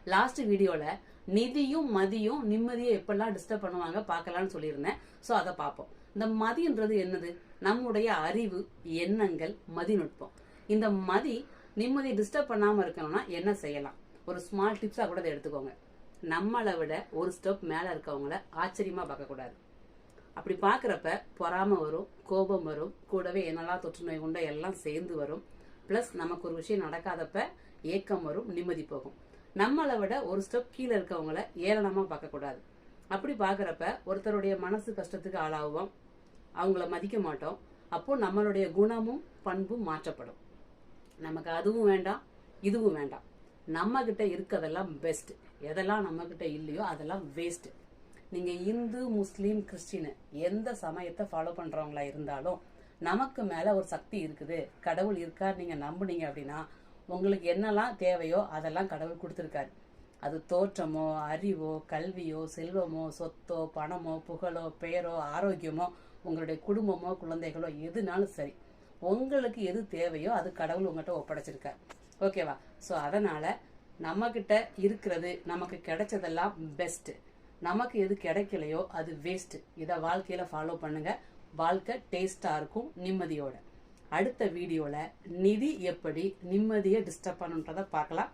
Last வீடியோல நிதியும் மதியும் நிம்மதியை எப்பெல்லாம் டிஸ்டர்ப் பண்ணுவாங்க பார்க்கலாம்னு சொல்லியிருந்தேன். சோ அதை பார்ப்போம். இந்த மதின்றது என்னது? நம்முடைய அறிவு, எண்ணங்கள், மதிநுட்பம். இந்த மதி நிம்மதியை டிஸ்டர்ப் பண்ணாம இருக்கணும்னா என்ன செய்யலாம்? ஒரு ஸ்மால் டிப்ஸா கூட எடுத்துக்கோங்க. நம்மளை விட ஒரு ஸ்டெப் மேல இருக்கவங்கள ஆச்சரியமா பார்க்க கூடாது. அப்படி பாக்குறப்ப பொறாம வரும், கோபம் வரும், கூடவே என்னெல்லாம் தொற்று நோய் உண்டை எல்லாம் சேர்ந்து வரும். பிளஸ் நமக்கு ஒரு விஷயம் நடக்காதப்ப ஏக்கம் வரும், நிம்மதி போகும். நம்மளை விட ஒரு ஸ்டெப் கீழே இருக்கவங்கள ஏளனமா பார்க்க கூடாது. அப்படி பாக்குறப்ப ஒருத்தருடைய மனசு கஷ்டத்துக்கு ஆளாகுவோம், அவங்கள மதிக்க மாட்டோம். அப்போ நம்மளுடைய குணமும் பண்பும் மாற்றப்படும். நமக்கு அதுவும் வேண்டாம், இதுவும் வேண்டாம். நம்ம கிட்ட இருக்கதெல்லாம் பெஸ்ட். எதெல்லாம் நம்ம கிட்ட இல்லையோ அதெல்லாம் வேஸ்ட். நீங்க இந்து, முஸ்லீம், கிறிஸ்டின் எந்த சமயத்தை ஃபாலோ பண்றவங்களா இருந்தாலும் நமக்கு மேல ஒரு சக்தி இருக்குது, கடவுள் இருக்கார் நீங்க நம்புனீங்க அப்படின்னா உங்களுக்கு என்னெல்லாம் தேவையோ அதெல்லாம் கடவுள் கொடுத்துருக்காரு. அது தோற்றமோ, அறிவோ, கல்வியோ, செல்வமோ, சொத்தோ, பணமோ, புகழோ, பெயரோ, ஆரோக்கியமோ, உங்களுடைய குடும்பமோ, குழந்தைகளோ, எதுனாலும் சரி, உங்களுக்கு எது தேவையோ அது கடவுள் உங்ககிட்ட ஒப்படைச்சிருக்கார். ஓகேவா? சோ அதனால நம்ம கிட்ட இருக்கிறது, நமக்கு கிடைச்சதெல்லாம் பெஸ்ட். நமக்கு எது கிடைக்கலையோ அது வேஸ்ட். இத வாழ்க்கையில ஃபாலோ பண்ணுங்க. வாழ்க்கை டேஸ்டா இருக்கும் நிம்மதியோட. அடுத்த வீடியோல நிதி எப்படி நிம்மதியை டிஸ்டர்ப் பண்ணுன்றத பார்க்கலாம்.